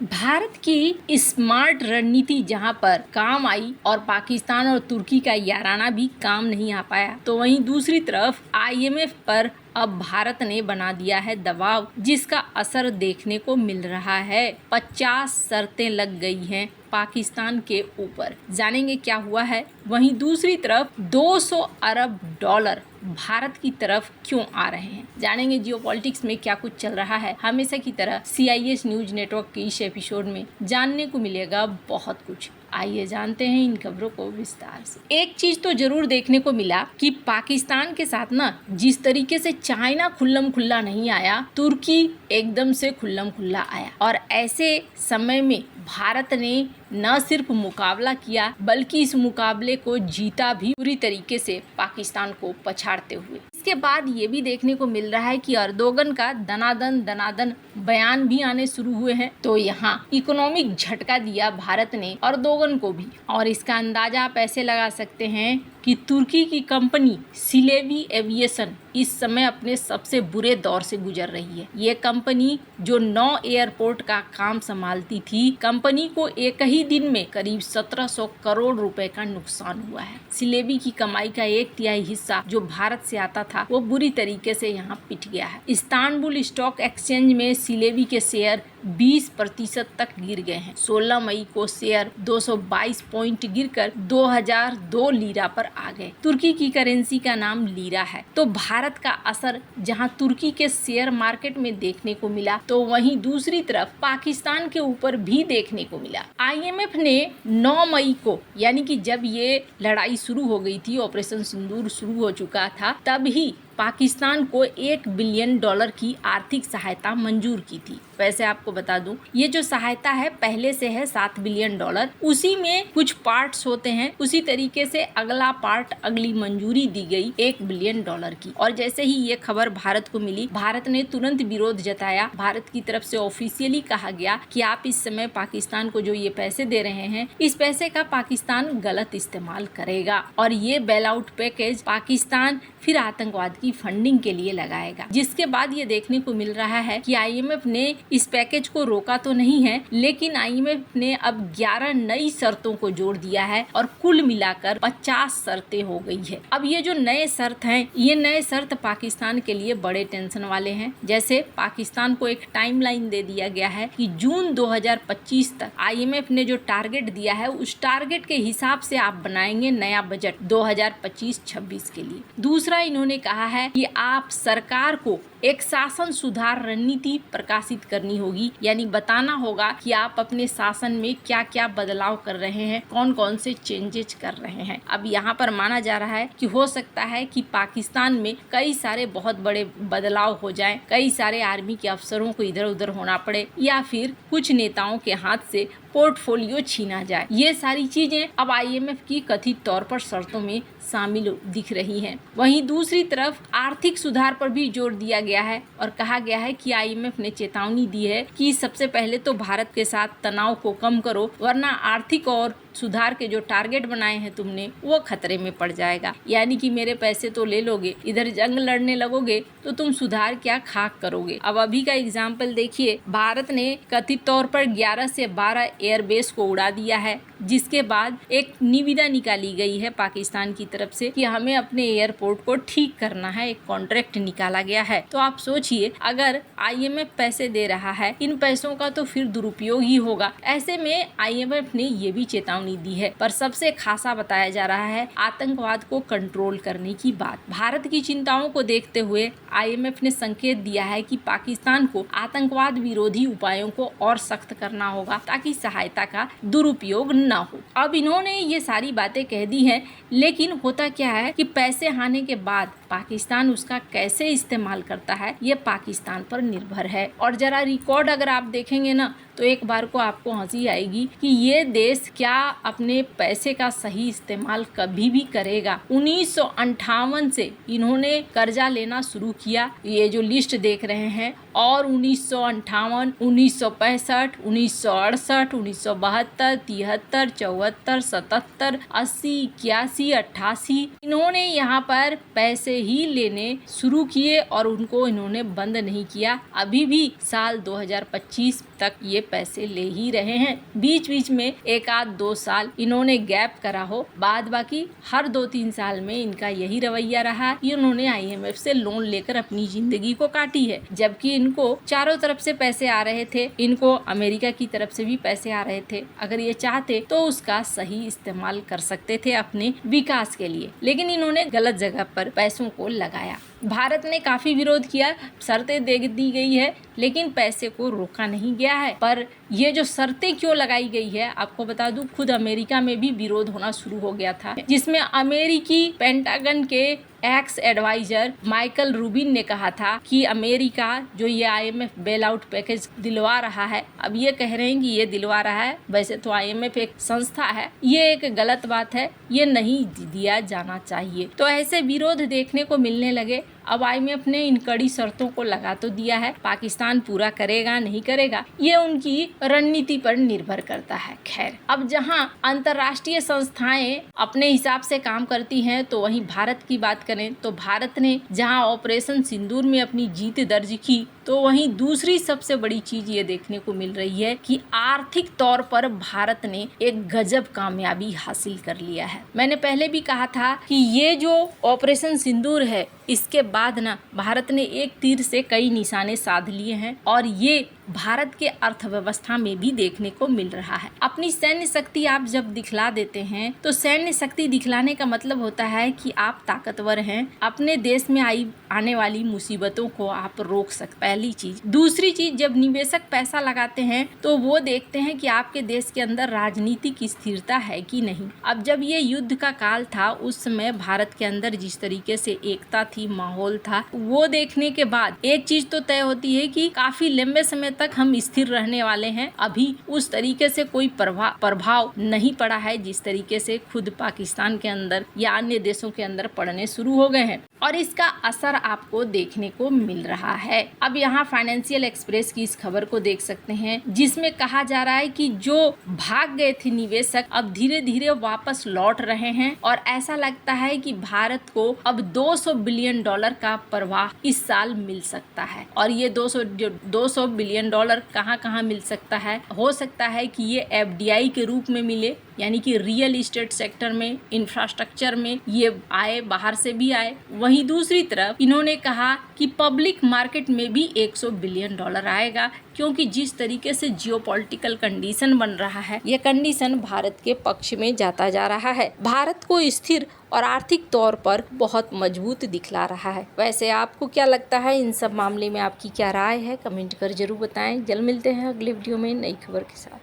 भारत की स्मार्ट रणनीति जहां पर काम आई और पाकिस्तान और तुर्की का याराना भी काम नहीं आ पाया, तो वहीं दूसरी तरफ आईएमएफ पर अब भारत ने बना दिया है दबाव, जिसका असर देखने को मिल रहा है। 50 शर्तें लग गई हैं पाकिस्तान के ऊपर। जानेंगे क्या हुआ है। वहीं दूसरी तरफ 200 अरब डॉलर भारत की तरफ क्यों आ रहे हैं। जानेंगे जियोपॉलिटिक्स में क्या कुछ चल रहा है। हमेशा की तरह CIS न्यूज नेटवर्क के इस एपिसोड में जानने को मिलेगा बहुत कुछ। आइए जानते हैं इन खबरों को विस्तार से। एक चीज तो जरूर देखने को मिला कि पाकिस्तान के साथ ना जिस तरीके से चाइना खुल्लम खुल्ला नहीं आया, तुर्की एकदम से खुल्लम खुल्ला आया। और ऐसे समय में भारत ने न सिर्फ मुकाबला किया बल्कि इस मुकाबले को जीता भी पूरी तरीके से पाकिस्तान को पछाड़ते हुए। इसके बाद ये भी देखने को मिल रहा है कि अर्दोगन का दनादन बयान भी आने शुरू हुए हैं। तो यहाँ इकोनॉमिक झटका दिया भारत ने अर्दोगन को भी। और इसका अंदाजा आप ऐसे लगा सकते हैं कि तुर्की की कंपनी सिलेवी एविएशन इस समय अपने सबसे बुरे दौर से गुजर रही है। ये कंपनी जो 9 एयरपोर्ट का काम संभालती थी, कंपनी को एक ही दिन में करीब 1700 करोड़ रुपए का नुकसान हुआ है। सिलेवी की कमाई का 1/3 हिस्सा जो भारत से आता था वो बुरी तरीके से यहाँ पिट गया है। इस्तांबुल स्टॉक एक्सचेंज में सिलेवी के शेयर 20% तक गिर गए हैं। 16 मई को शेयर 222 पॉइंट गिरकर 2002 लीरा पर आ गए। तुर्की की करेंसी का नाम लीरा है। तो भारत का असर जहां तुर्की के शेयर मार्केट में देखने को मिला, तो वहीं दूसरी तरफ पाकिस्तान के ऊपर भी देखने को मिला। IMF ने 9 मई को, यानी कि जब ये लड़ाई शुरू हो गई थी, ऑपरेशन सिंदूर शुरू हो चुका था, तब ही पाकिस्तान को $1 बिलियन की आर्थिक सहायता मंजूर की थी। वैसे आपको बता दूं, ये जो सहायता है पहले से है $7 बिलियन। उसी में कुछ पार्ट्स होते हैं, उसी तरीके से अगला पार्ट, अगली मंजूरी दी गई $1 बिलियन की। और जैसे ही ये खबर भारत को मिली, भारत ने तुरंत विरोध जताया। भारत की तरफ से ऑफिशियली कहा गया कि आप इस समय पाकिस्तान को जो ये पैसे दे रहे हैं, इस पैसे का पाकिस्तान गलत इस्तेमाल करेगा और ये बेल आउट पैकेज पाकिस्तान फिर आतंकवाद की फंडिंग के लिए लगाएगा। जिसके बाद ये देखने को मिल रहा है कि IMF ने इस पैकेज को रोका तो नहीं है, लेकिन IMF ने अब 11 नई शर्तों को जोड़ दिया है और कुल मिलाकर 50 शर्तें हो गई है। अब ये जो नए शर्त हैं, ये नए शर्त पाकिस्तान के लिए बड़े टेंशन वाले हैं। जैसे पाकिस्तान को एक टाइमलाइन दे दिया गया है कि जून 2025 तक IMF ने जो टारगेट दिया है, उस टारगेट के हिसाब से आप बनाएंगे नया बजट 2025-26 के लिए। दूसरा, इन्होंने कहा है कि आप सरकार को एक शासन सुधार रणनीति प्रकाशित करनी होगी, यानी बताना होगा कि आप अपने शासन में क्या क्या बदलाव कर रहे हैं, कौन कौन से चेंजेस कर रहे हैं। अब यहाँ पर माना जा रहा है कि हो सकता है कि पाकिस्तान में कई सारे बहुत बड़े बदलाव हो जाएं, कई सारे आर्मी के अफसरों को इधर उधर होना पड़े, या फिर कुछ नेताओं के हाथ से पोर्टफोलियो छीना जाए। ये सारी चीजें अब IMF की कथित तौर पर शर्तों में शामिल दिख रही हैं। वहीं दूसरी तरफ आर्थिक सुधार पर भी जोर दिया गया है और कहा गया है कि IMF ने चेतावनी दी है कि सबसे पहले तो भारत के साथ तनाव को कम करो, वरना आर्थिक और सुधार के जो टारगेट बनाए हैं तुमने, वो खतरे में पड़ जाएगा। यानी कि मेरे पैसे तो ले लोगे, इधर जंग लड़ने लगोगे तो तुम सुधार क्या खाक करोगे। अब अभी का एग्जाम्पल देखिए, भारत ने कथित तौर पर 11 से 12 एयरबेस को उड़ा दिया है, जिसके बाद एक निविदा निकाली गई है पाकिस्तान की तरफ से कि हमें अपने एयरपोर्ट को ठीक करना है। एक कॉन्ट्रैक्ट निकाला गया है। तो आप सोचिए, अगर IMF पैसे दे रहा है, इन पैसों का तो फिर दुरुपयोग ही होगा। ऐसे में IMF ने ये भी चेतावनी दी है। पर सबसे खासा बताया जा रहा है आतंकवाद को कंट्रोल करने की बात। भारत की चिंताओं को देखते हुए IMF ने संकेत दिया है कि पाकिस्तान को आतंकवाद विरोधी उपायों को और सख्त करना होगा ताकि सहायता का दुरुपयोग न हो। अब इन्होंने ये सारी बातें कह दी हैं, लेकिन होता क्या है कि पैसे आने के बाद पाकिस्तान उसका कैसे इस्तेमाल करता है, ये पाकिस्तान पर निर्भर है। और जरा रिकॉर्ड अगर आप देखेंगे ना, तो एक बार को आपको हंसी आएगी कि ये देश क्या अपने पैसे का सही इस्तेमाल कभी भी करेगा। 1958 से इन्होंने कर्जा लेना शुरू किया। ये जो लिस्ट देख रहे हैं, और 1958, 1965, 1968, 1972, 73, 74, 77, 80, 81, 88 इन्होंने यहाँ पर पैसे ही लेने शुरू किए और उनको इन्होंने बंद नहीं किया। अभी भी साल 2025 तक ये पैसे ले ही रहे हैं। बीच बीच में एक आध 2 साल इन्होंने गैप करा हो, बाद बाकी हर 2-3 साल में इनका यही रवैया रहा कि उन्होंने IMF से लोन लेकर अपनी जिंदगी को काटी है। जबकि इनको चारों तरफ से पैसे आ रहे थे, इनको अमेरिका की तरफ से भी पैसे आ रहे थे। अगर ये चाहते तो उसका सही इस्तेमाल कर सकते थे अपने विकास के लिए, लेकिन इन्होंने गलत जगह पर पैसों को लगाया। भारत ने काफी विरोध किया, शर्तें दे दी गई है, लेकिन पैसे को रोका नहीं गया है। पर ये जो शर्तें क्यों लगाई गई है, आपको बता दूं, खुद अमेरिका में भी विरोध होना शुरू हो गया था, जिसमें अमेरिकी पेंटागन के एक्स एडवाइजर माइकल रूबिन ने कहा था कि अमेरिका जो ये IMF बेल आउट पैकेज दिलवा रहा है, अब ये कह रहे हैं कि ये दिलवा रहा है, वैसे तो IMF एक संस्था है, ये एक गलत बात है, ये नहीं दिया जाना चाहिए। तो ऐसे विरोध देखने को मिलने लगे। अब IMF ने इन कड़ी शर्तों को लगा तो दिया है, पाकिस्तान पूरा करेगा नहीं करेगा ये उनकी रणनीति पर निर्भर करता है। खैर, अब जहां अंतर्राष्ट्रीय संस्थाएं अपने हिसाब से काम करती हैं, तो वहीं भारत की बात करें तो भारत ने जहां ऑपरेशन सिंदूर में अपनी जीत दर्ज की, तो वहीं दूसरी सबसे बड़ी चीज ये देखने को मिल रही है कि आर्थिक तौर पर भारत ने एक गजब कामयाबी हासिल कर लिया है। मैंने पहले भी कहा था कि ये जो ऑपरेशन सिंदूर है, इसके बाद ना भारत ने एक तीर से कई निशाने साध लिए हैं और ये भारत के अर्थव्यवस्था में भी देखने को मिल रहा है। अपनी सैन्य शक्ति आप जब दिखला देते हैं, तो सैन्य शक्ति दिखलाने का मतलब होता है कि आप ताकतवर हैं, अपने देश में आने वाली मुसीबतों को आप रोक सकते। पहली चीज। दूसरी चीज, जब निवेशक पैसा लगाते हैं तो वो देखते हैं कि आपके देश के अंदर राजनीतिक स्थिरता है कि नहीं। अब जब ये युद्ध का काल था, उस समय भारत के अंदर जिस तरीके से एकता थी, माहौल था, वो देखने के बाद एक चीज तो तय होती है कि काफी लंबे समय तक हम स्थिर रहने वाले हैं। अभी उस तरीके से कोई प्रभाव नहीं पड़ा है जिस तरीके से खुद पाकिस्तान के अंदर या अन्य देशों के अंदर पड़ने शुरू हो गए हैं, और इसका असर आपको देखने को मिल रहा है। अब यहाँ फाइनेंशियल एक्सप्रेस की इस खबर को देख सकते हैं, जिसमें कहा जा रहा है कि जो भाग गए थे निवेशक अब धीरे धीरे वापस लौट रहे हैं, और ऐसा लगता है कि भारत को अब $200 बिलियन का प्रवाह इस साल मिल सकता है। और ये 200 बिलियन कहाँ मिल सकता है? हो सकता है कि ये FDI के रूप में मिले, यानी कि रियल एस्टेट सेक्टर में, इंफ्रास्ट्रक्चर में ये आए, बाहर से भी आए। वहीं दूसरी तरफ इन्होंने कहा कि पब्लिक मार्केट में भी $100 बिलियन आएगा, क्योंकि जिस तरीके से जियोपॉलिटिकल कंडीशन बन रहा है, ये कंडीशन भारत के पक्ष में जाता जा रहा है, भारत को स्थिर और आर्थिक तौर पर बहुत मजबूत दिखला रहा है। वैसे आपको क्या लगता है, इन सब मामले में आपकी क्या राय है? कमेंट कर जरूर बताएं। जल्द मिलते हैं अगले वीडियो में नई खबर के साथ।